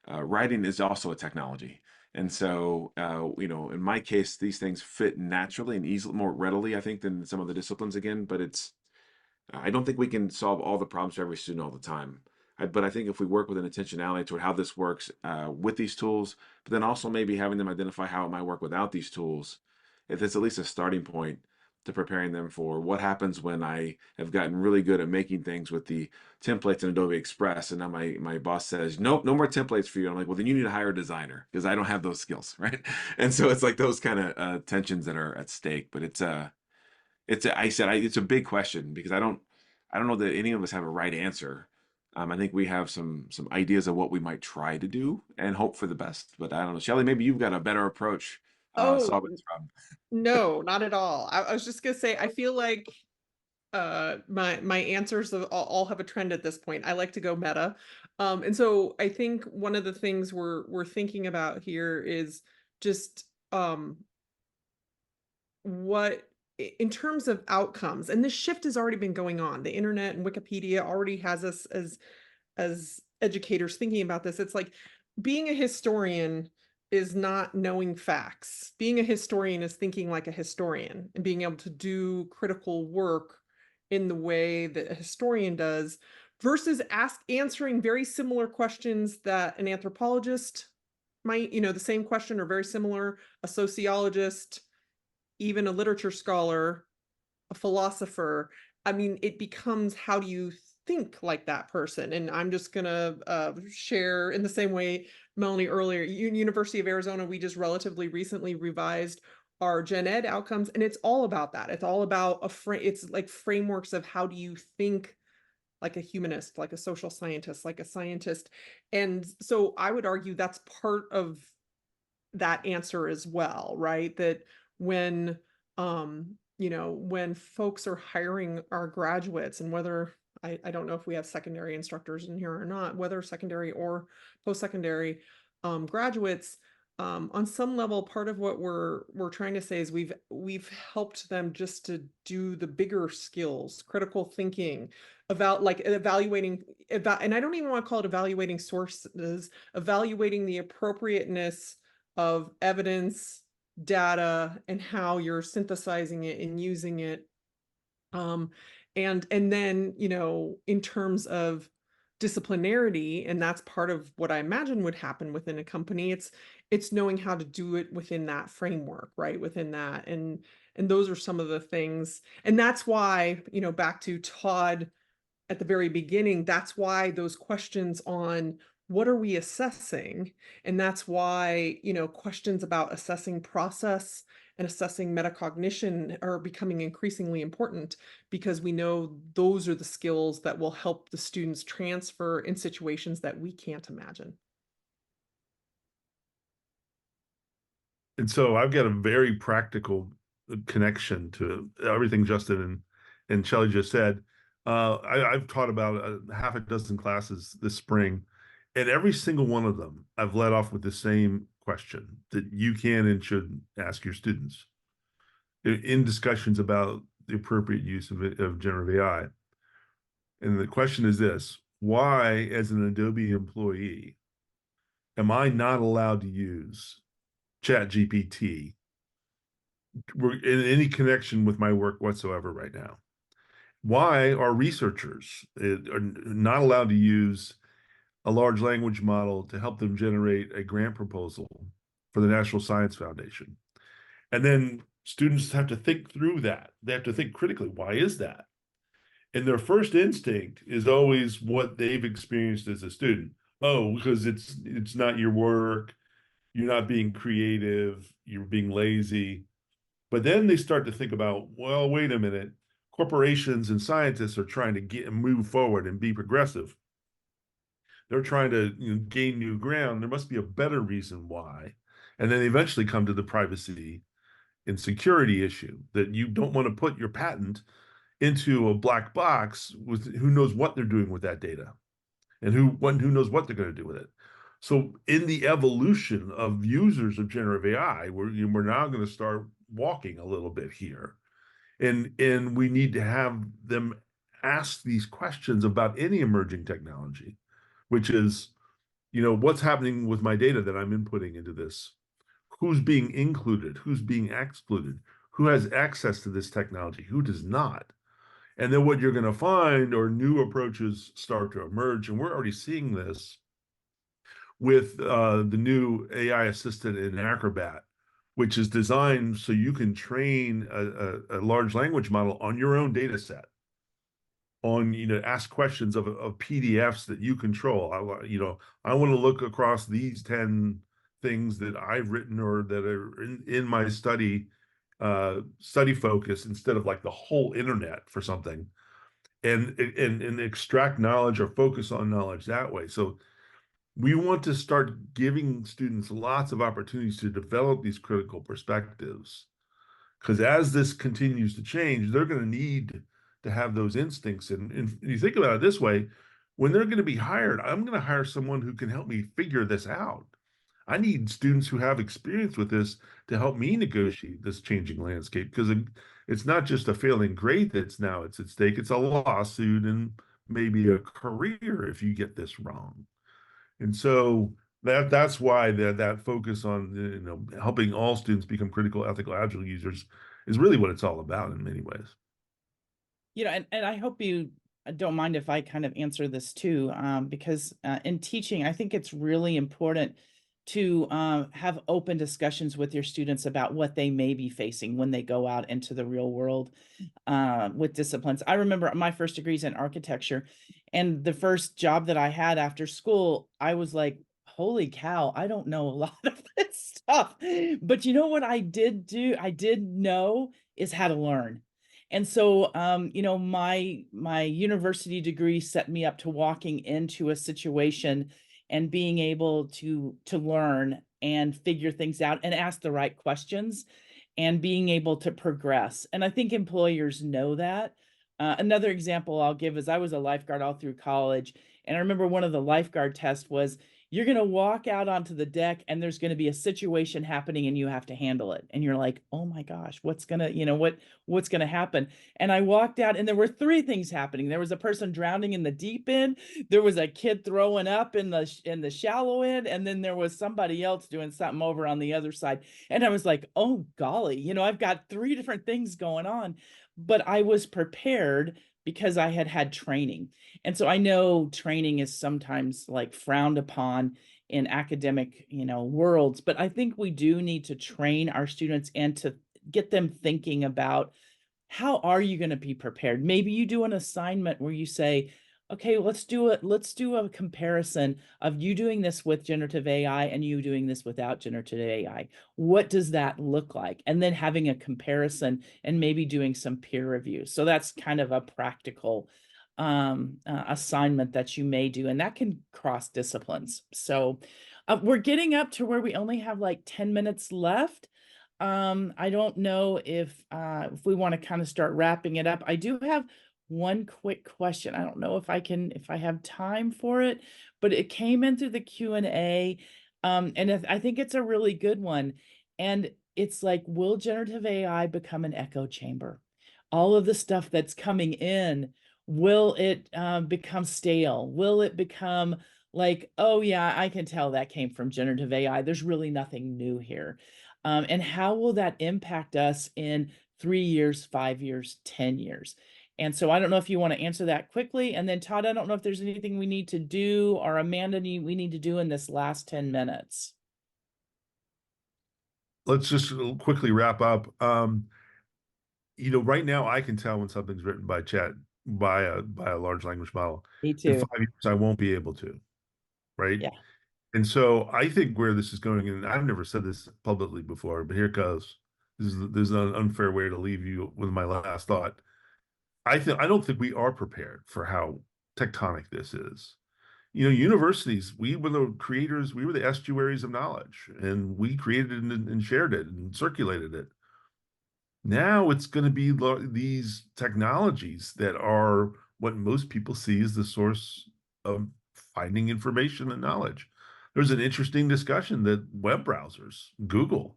S3: writing is also a technology. And so, in my case, these things fit naturally and easily, more readily, I think, than some of the disciplines again. But I don't think we can solve all the problems for every student all the time. But I think if we work with an intentionality toward how this works with these tools, but then also maybe having them identify how it might work without these tools, if it's at least a starting point to preparing them for what happens when I have gotten really good at making things with the templates in Adobe Express, and now my boss says, nope, no more templates for you. I'm like, well, then you need to hire a designer because I don't have those skills, right? And so it's like those kind of tensions that are at stake. But it's a big question because I don't know that any of us have a right answer. I think we have some ideas of what we might try to do and hope for the best. But I don't know, Shelley, maybe you've got a better approach
S4: Oh,
S3: solving this problem.
S4: no, not at all. I was just gonna say, I feel like my answers all have a trend at this point. I like to go meta. And so I think one of the things we're thinking about here is just what in terms of outcomes, and this shift has already been going on. The internet and Wikipedia already has us as educators thinking about this. It's like being a historian is not knowing facts. Being a historian is thinking like a historian and being able to do critical work in the way that a historian does versus answering very similar questions that an anthropologist might, the same question or very similar, a sociologist, even a literature scholar, a philosopher. I mean, it becomes how do you think like that person? And I'm just gonna share in the same way, Melanie, earlier, University of Arizona, we just relatively recently revised our gen ed outcomes, and it's all about that. It's all about it's like frameworks of how do you think like a humanist, like a social scientist, like a scientist. And so I would argue that's part of that answer as well, right? That when when folks are hiring our graduates, and whether I don't know if we have secondary instructors in here or not, whether secondary or post-secondary graduates, on some level, part of what we're trying to say is we've helped them just to do the bigger skills, critical thinking, about like evaluating, and I don't even want to call it evaluating sources, evaluating the appropriateness of evidence, data, and how you're synthesizing it and using it. And then, in terms of disciplinarity, and that's part of what I imagine would happen within a company, it's knowing how to do it within that framework, right? Within that. And those are some of the things. And that's why, back to Todd at the very beginning, that's why those questions on what are we assessing? And that's why, questions about assessing process and assessing metacognition are becoming increasingly important, because we know those are the skills that will help the students transfer in situations that we can't imagine.
S5: And so I've got a very practical connection to everything Justin and Shelley just said. I've taught about a half a dozen classes this spring, and every single one of them I've led off with the same question that you can and should ask your students in discussions about the appropriate use of generative AI. And the question is this: why, as an Adobe employee, am I not allowed to use ChatGPT in any connection with my work whatsoever right now? Why are researchers are not allowed to use a large language model to help them generate a grant proposal for the National Science Foundation? And then students have to think through that. They have to think critically. Why is that? And their first instinct is always what they've experienced as a student. Oh, because it's not your work. You're not being creative. You're being lazy. But then they start to think about, well, wait a minute. Corporations and scientists are trying to get and move forward and be progressive. They're trying to gain new ground. There must be a better reason why. And then they eventually come to the privacy and security issue, that you don't want to put your patent into a black box with who knows what they're doing with that data, and who knows what they're going to do with it. So in the evolution of users of generative AI, we're now going to start walking a little bit here, and we need to have them ask these questions about any emerging technology, which is, what's happening with my data that I'm inputting into this? Who's being included? Who's being excluded? Who has access to this technology? Who does not? And then what you're going to find are new approaches start to emerge. And we're already seeing this with the new AI assistant in Acrobat, which is designed so you can train a large language model on your own data set, ask questions of PDFs that you control. I want to look across these 10 things that I've written or that are in my study focus, instead of like the whole internet for something, and extract knowledge or focus on knowledge that way. So we want to start giving students lots of opportunities to develop these critical perspectives, because as this continues to change, they're going to need to have those instincts. And you think about it this way: when they're going to be hired, I'm going to hire someone who can help me figure this out. I need students who have experience with this to help me negotiate this changing landscape, because it's not just a failing grade that's now it's at stake, it's a lawsuit and maybe a career if you get this wrong. And so that's why that focus on helping all students become critical ethical agile users is really what it's all about in many ways.
S2: And I hope you don't mind if I kind of answer this too, because in teaching, I think it's really important to have open discussions with your students about what they may be facing when they go out into the real world with disciplines. I remember my first degrees in architecture, and the first job that I had after school, I was like, holy cow, I don't know a lot of this stuff. But you know what I did do? I did know is how to learn. And so, my university degree set me up to walking into a situation and being able to learn and figure things out and ask the right questions and being able to progress. And I think employers know that. Another example I'll give is I was a lifeguard all through college. And I remember one of the lifeguard tests was you're going to walk out onto the deck and there's going to be a situation happening and you have to handle it. And you're like, oh my gosh, what's going to, what's going to happen? And I walked out and there were three things happening. There was a person drowning in the deep end. There was a kid throwing up in the shallow end. And then there was somebody else doing something over on the other side. And I was like, oh golly, I've got three different things going on, but I was prepared because I had had training. And so I know training is sometimes like frowned upon in academic, worlds, but I think we do need to train our students and to get them thinking about how are you going to be prepared? Maybe you do an assignment where you say, okay, let's do a comparison of you doing this with generative AI and you doing this without generative AI. What does that look like? And then having a comparison and maybe doing some peer review. So that's kind of a practical assignment that you may do, and that can cross disciplines. So we're getting up to where we only have like 10 minutes left. I don't know if we want to kind of start wrapping it up. I do have one quick question. I don't know if I have time for it, but it came in through the Q&A. And I think it's a really good one. And it's like, will generative AI become an echo chamber? All of the stuff that's coming in, will it become stale? Will it become like, oh yeah, I can tell that came from generative AI. There's really nothing new here. And how will that impact us in 3 years, 5 years, 10 years? And so I don't know if you want to answer that quickly. And then Todd, I don't know if there's anything we need to do, or Amanda, we need to do in this last 10 minutes.
S5: Let's just quickly wrap up. Right now I can tell when something's written by a large language model.
S2: Me
S5: In
S2: too.
S5: 5 years, I won't be able to, right?
S2: Yeah.
S5: And so I think where this is going, and I've never said this publicly before, but here it goes. This is an unfair way to leave you with my last thought. I don't think we are prepared for how tectonic this is. Universities, we were the creators, we were the estuaries of knowledge, and we created it and shared it and circulated it. Now it's going to be these technologies that are what most people see as the source of finding information and knowledge. There's an interesting discussion that web browsers, Google,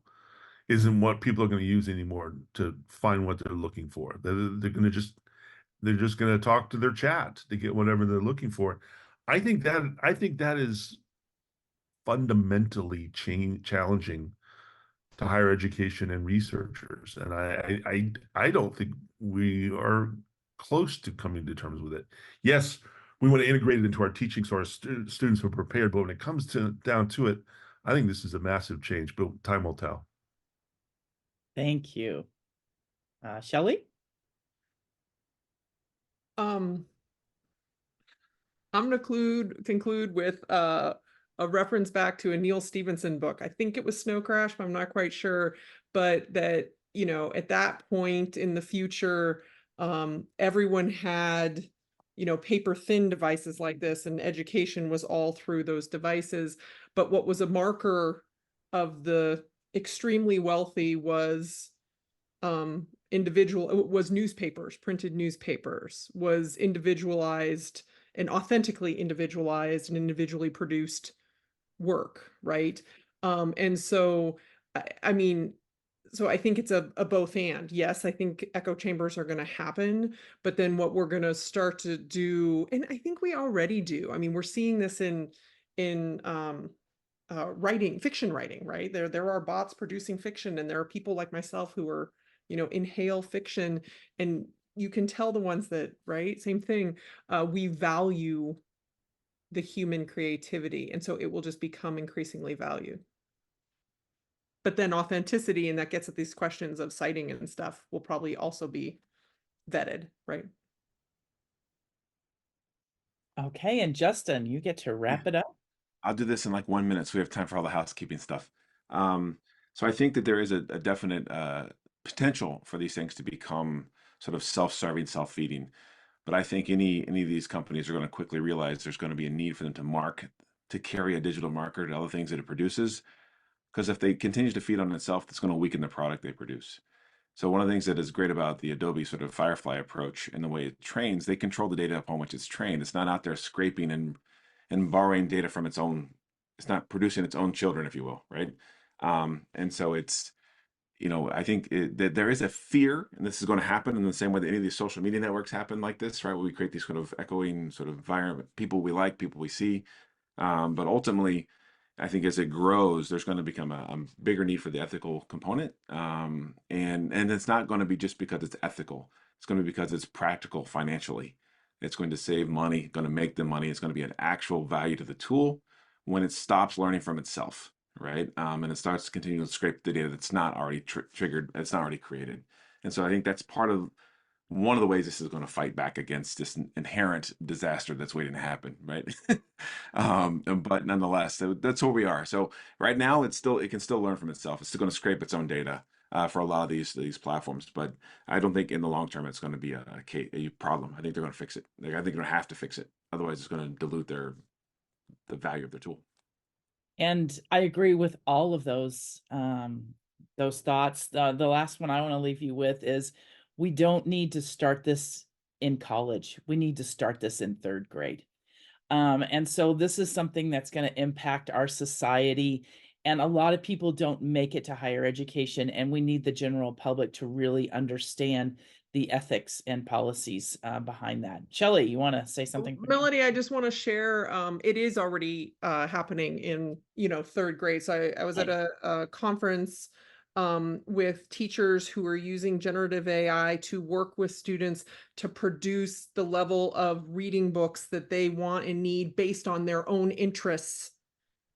S5: isn't what people are going to use anymore to find what they're looking for. They're just going to talk to their chat to get whatever they're looking for. I think that is fundamentally challenging to higher education and researchers, and I don't think we are close to coming to terms with it. Yes, we want to integrate it into our teaching so our students are prepared, but when it comes down to it, I think this is a massive change, but time will tell.
S2: Thank you. Shelley?
S4: I'm going to conclude with a reference back to a Neil Stephenson book. I think it was Snow Crash, but I'm not quite sure. But that, at that point in the future, everyone had, paper thin devices like this, and education was all through those devices. But what was a marker of the extremely wealthy was newspapers, printed newspapers, was individualized and authentically individualized and individually produced work, right? And so, I mean, so I think it's a both and. Yes, I think echo chambers are going to happen, but then what we're going to start to do, and I think we already do. I mean, we're seeing this in writing, fiction writing, right? There are bots producing fiction, and there are people like myself who are, inhale fiction, and you can tell the ones that, right? Same thing. We value the human creativity, and so it will just become increasingly valued. But then authenticity, and that gets at these questions of citing and stuff, will probably also be vetted, right?
S2: Okay, and Justin, you get to wrap it up.
S3: I'll do this in like 1 minute, so we have time for all the housekeeping stuff. So I think that there is a definite potential for these things to become sort of self-serving, self-feeding. But I think any of these companies are going to quickly realize there's going to be a need for them to carry a digital marker to other things that it produces. Because if they continue to feed on itself, that's going to weaken the product they produce. So one of the things that is great about the Adobe sort of Firefly approach and the way it trains, they control the data upon which it's trained. It's not out there scraping and borrowing data from its own. It's not producing its own children, if you will, right? And so it's, I think that there is a fear, and this is going to happen in the same way that any of these social media networks happen like this, right? Where we create these sort of echoing sort of environment, people we like, people we see. But ultimately, I think as it grows, there's going to become a bigger need for the ethical component, and it's not going to be just because it's ethical. It's going to be because it's practical financially. It's going to save money, going to make the money. It's going to be an actual value to the tool when it stops learning from itself, right? And it starts to continue to scrape the data that's not already triggered, it's not already created. And so I think that's part of one of the ways this is going to fight back against this inherent disaster that's waiting to happen, right? But nonetheless, so that's where we are. So right now, it can still learn from itself. It's still going to scrape its own data for a lot of these platforms. But I don't think in the long term it's going to be a problem. I think they're going to fix it. I think they're going to have to fix it. Otherwise, it's going to dilute the value of their tool.
S2: And I agree with all of those thoughts. The last one I want to leave you with is we don't need to start this in college. We need to start this in third grade. And so this is something that's going to impact our society. And a lot of people don't make it to higher education, and we need the general public to really understand the ethics and policies behind that. Shelley, you want to say something?
S4: Melody, I just want to share, it is already happening in, third grade. So I was at a conference with teachers who are using generative AI to work with students to produce the level of reading books that they want and need based on their own interests.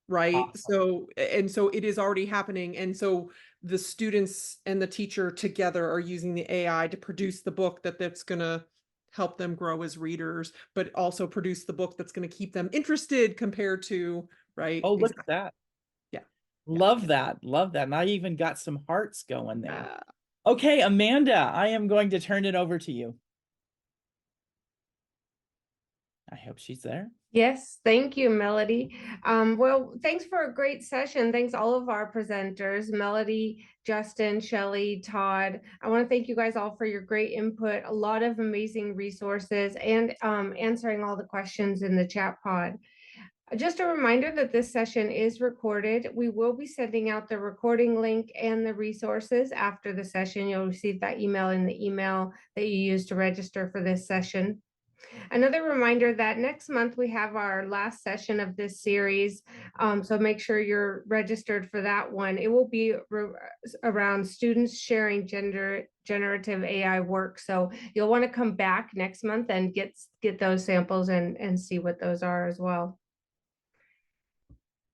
S4: Right.
S2: Awesome.
S4: So it is already happening. And so the students and the teacher together are using the AI to produce the book that's going to help them grow as readers, but also produce the book that's going to keep them interested compared to, right?
S2: Oh, look
S4: Exactly.
S2: at that.
S4: Yeah.
S2: Love that. Love that. And I even got some hearts going there.
S4: Yeah.
S2: Okay, Amanda, I am going to turn it over to you. I hope she's there.
S1: Yes, thank you, Melody. Well, thanks for a great session. Thanks all of our presenters, Melody, Justin, Shelley, Todd. I want to thank you guys all for your great input, a lot of amazing resources, and answering all the questions in the chat pod. Just a reminder that this session is recorded. We will be sending out the recording link and the resources after the session. You'll receive that email in the email that you used to register for this session. Another reminder that next month we have our last session of this series, so make sure you're registered for that one. It will be around students sharing generative AI work, so you'll want to come back next month and get those samples and see what those are as well.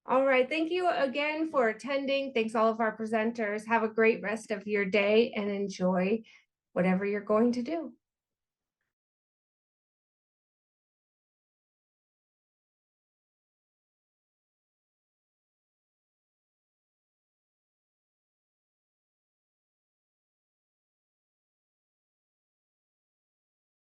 S1: All right, thank you again for attending. Thanks all of our presenters. Have a great rest of your day and enjoy whatever you're going to do.